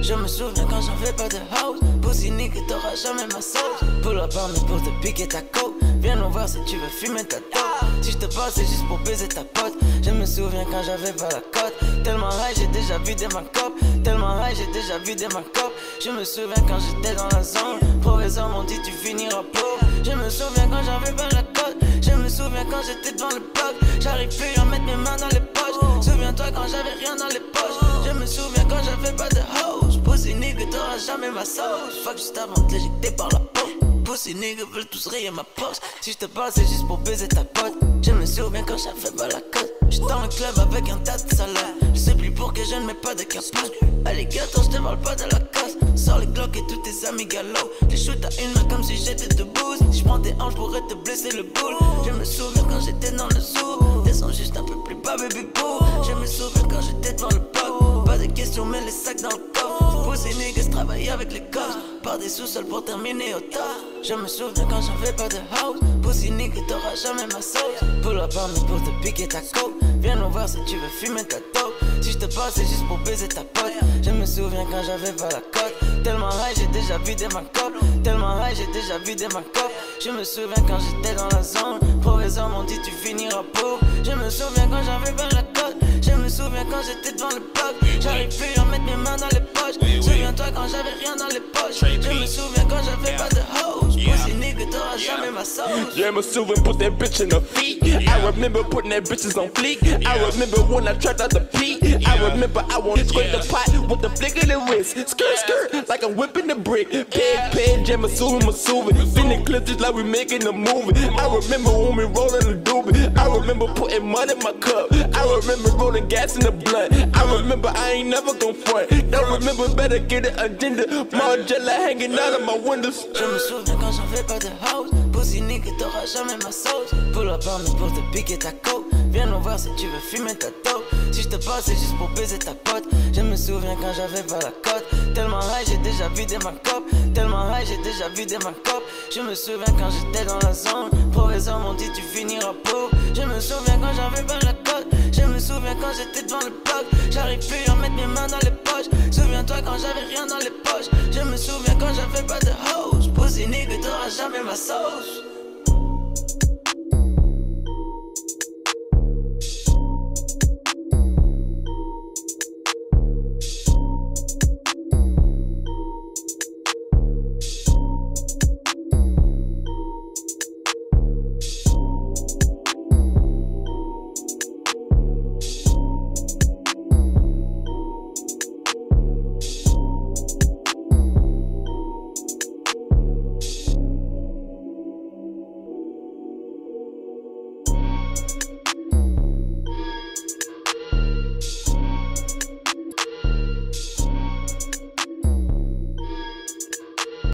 Je me souviens quand j'avais pas de house. Pussy nigga, t'auras jamais ma sauce. Pull up on me pour te piquer ta coke. Viens nous voir si tu veux fumer ta dope. Si je te passe c'est juste pour baiser ta pote. Je me souviens quand j'avais pas la cote. Tellement high j'ai déjà vidé ma cope. Tellement high j'ai déjà vidé ma cope. Je me souviens quand j'étais dans la zone. Professeur m'ont dit tu finiras pauvre. Je me souviens quand j'avais pas la cote. Je me souviens quand j'étais devant le bloc. J'arrive plus à mettre mes mains dans les poches. Souviens-toi quand j'avais rien dans les poches. Je me souviens quand j'avais pas de house. Pussy nigga t'auras jamais ma sauce. Fuck juste avant de l'éjecter par la peau. Pussy nigga veulent tous rayer ma poche. Si je te parle c'est juste pour baiser ta pote. Je me souviens quand j'avais pas la cote. J'étais dans le club avec un tas de salaire. Je sais plus pour que je ne mets pas de capote. Allez gâteau je te parle pas de la casse. Sors les glocks et tous tes amis galops. Les shoot à une main comme si j'étais debout. Si je prends tes hanches pourrais te blesser le boule. Je me souviens quand j'étais dans le zoo. Descends juste un peu plus bas baby boo. Je me souviens quand j'étais devant le bloc. Pas de questions mais les sacs dans le coffre. Pussy niggas travailler avec les cops. Par des sous-sols pour terminer au top. Je me souviens quand j'avais pas de house. Pussy nigga t'auras jamais ma sauce. Pull up on me pour te piquer ta coke. Viens nous voir si tu veux fumer ta dope. Si je te passe c'est juste pour baiser ta pote. Je me souviens quand j'avais pas la cote. Tellement high j'ai déjà vidé ma cope. Tellement high j'ai déjà vidé ma cope. Je me souviens quand j'étais dans la zone. Professeur m'ont dit tu finiras pauvre. Je me souviens quand j'avais pas la cote. Je me souviens quand j'étais devant le bloc. J'arrive plus à mettre mes mains dans les poches. Souviens-toi quand j'avais rien dans les poches. Je me souviens quand j'avais pas de house. Pussy nigga t'auras jamais ma sauce. Yeah, I'm assuming put that bitch in her feet. I remember putting that bitches on fleek. I remember when I tried out the beat. I remember I wanted to scrape the pot with the flick of the wrist. Skirt, skirt, like I'm whipping the brick. Pig, jam, assuming. Spinning clips just like we making a movie. I remember when we rolling the doobie. I remember putting money in my cup. I remember rolling gas in the blunt. I remember I ain't never gon' front. Don't remember better get an agenda. Margiela hanging out of my windows. Je me souviens quand j'avais pas de house. Pussy nigga t'auras jamais ma sauce. Pull up on me pour te piquer ta coke. Viens nous voir si tu veux fumer ta dope. Si je te passe c'est juste pour baiser ta pote. Je me souviens quand j'avais pas la cote. Tellement high j'ai déjà vidé ma cope. Tellement high j'ai déjà vidé ma cope. Je me souviens quand j'étais dans la zone. Professeur m'ont dit tu finiras pauvre. Je me souviens quand j'avais pas la cote. Je me souviens quand j'étais devant le bloc. J'arrive plus à mettre mes mains dans les poches. Souviens-toi quand j'avais rien dans les poches. Je me souviens quand j'avais pas de house. Pussy nigga t'auras jamais ma sauce.